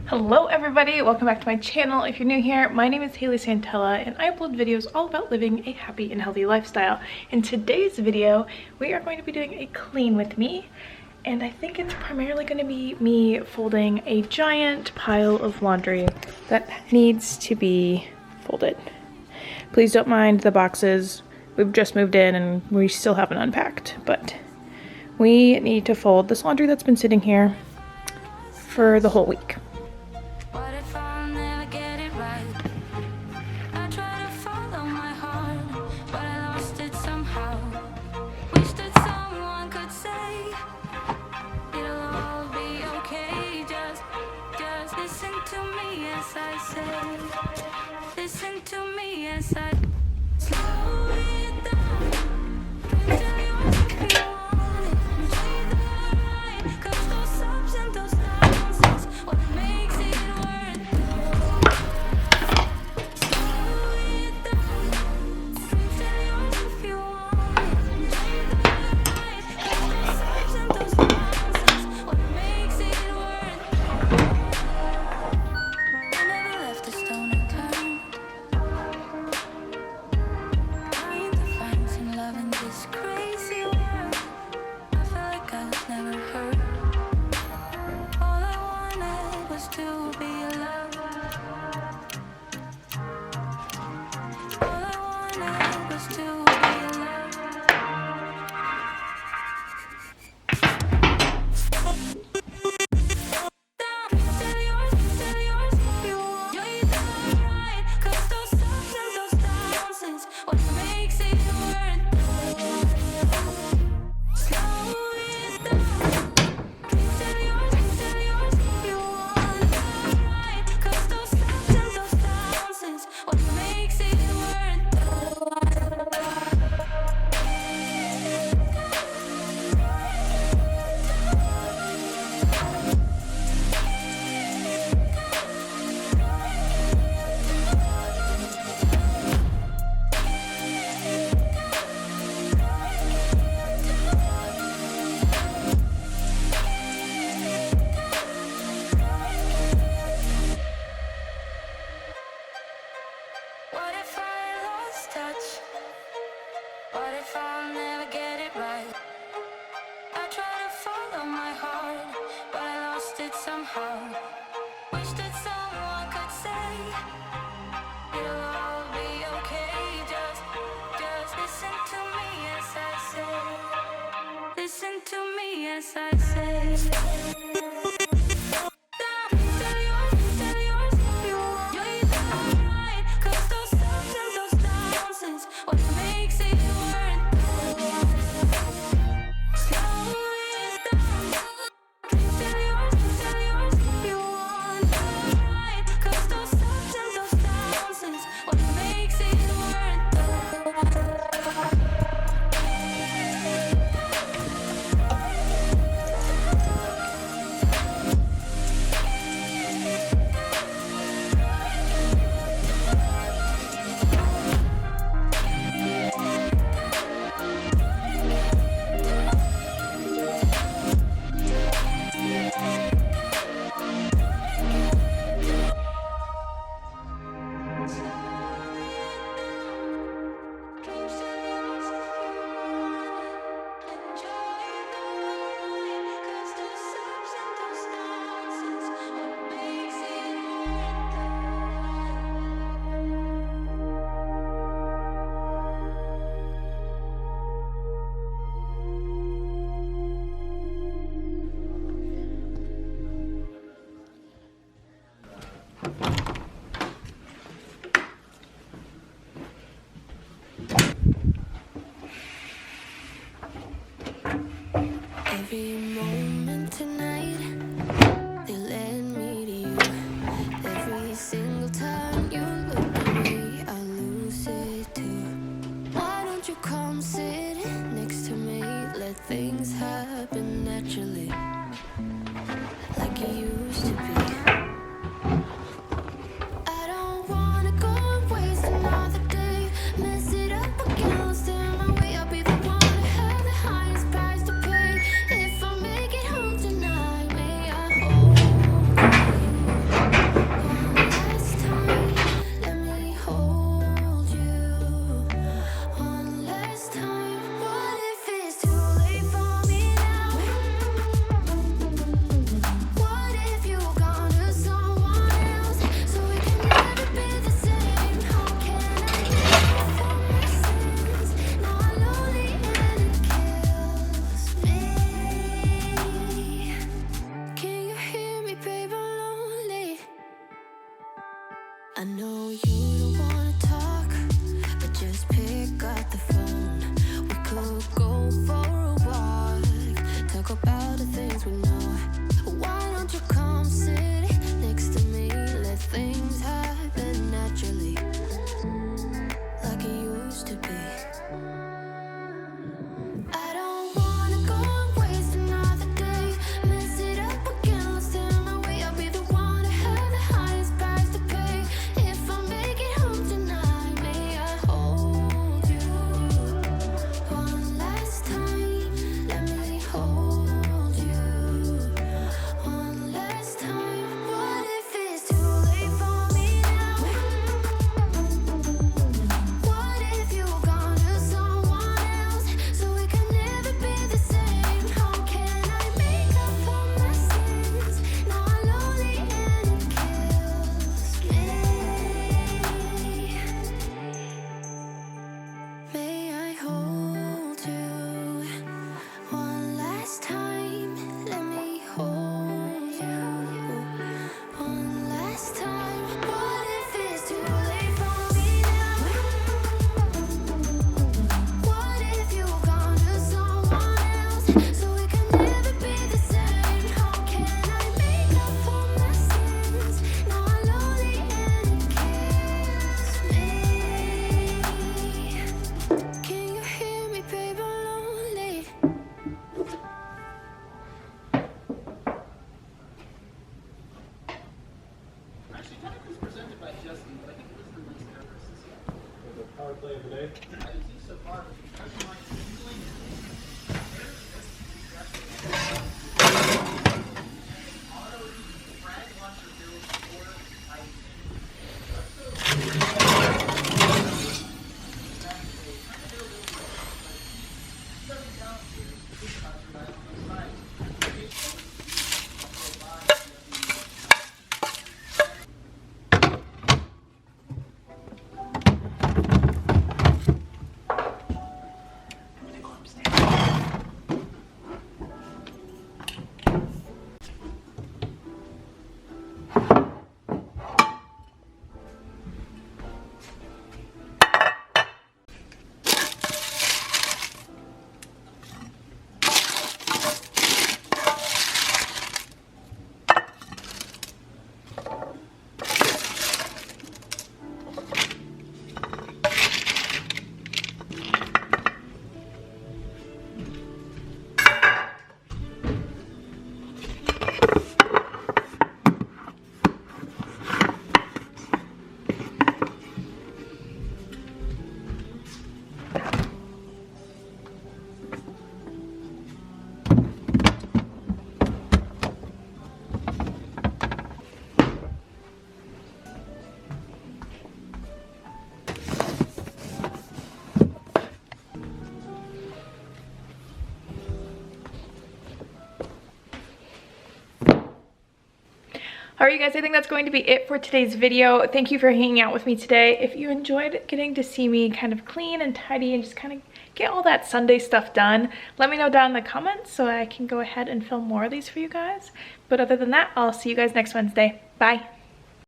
Hello everybody, welcome back to my channel. If you're new here, my name is Hayle Santella and I upload videos all about living a happy and healthy lifestyle. In today's video, we are going to be doing a clean with me, and I think it's primarily going to be me folding a giant pile of laundry that needs to be folded. Please don't mind the boxes. We've just moved in and we still haven't unpacked, but we need to fold this laundry that's been sitting here for the whole week. Listen to me as I slow it down. Tell you if you want it. Breathe the light, 'cause those ups and those downs is what makes it worth it. Slow it down. Tell you if you want it. Breathe the light, 'cause those ups and those downs is what makes it worth it. I never left a stone unturned. This crazy world, I feel like I was never hurt. All I wanted was to be loved. All I wanted was to be loved. Tell yours if you want. You're the right, 'cause those ups and those downs is what makes it worth. I know you don't wanna talk, but just pick up the phone. We could go for a walk, talk about the things we know. Why don't you come sit next to me? Let things happen naturally, like it used to be. I don't wanna go and waste another day, mess it up again, lost in my way. I'll be the one to have the highest price to pay. If I make it home tonight, may I hold you one last time? Let me hold you one last time. What if it's too late for me now? What if you're gone to someone else, so we can never be the same? How can I make up for my sins? Now I'm lonely and it kills me. May I hold you one last time? Let me hold you one last time. What if it's too late for me now? What if you're gone to someone else, so we can never be the same? How can I make up for my sins? Now I'm lonely and it kills me. Can you hear me, babe? I'm lonely. Actually, technically it's presented by Justin, but I think it was the least nervous this year. The power play of the day. I think so far, but because of my feeling, auto frag launcher build for I Alright you guys, I think that's going to be it for today's video. Thank you for hanging out with me today. If you enjoyed getting to see me kind of clean and tidy and just kind of get all that Sunday stuff done, let me know down in the comments so I can go ahead and film more of these for you guys. But other than that, I'll see you guys next Wednesday. Bye!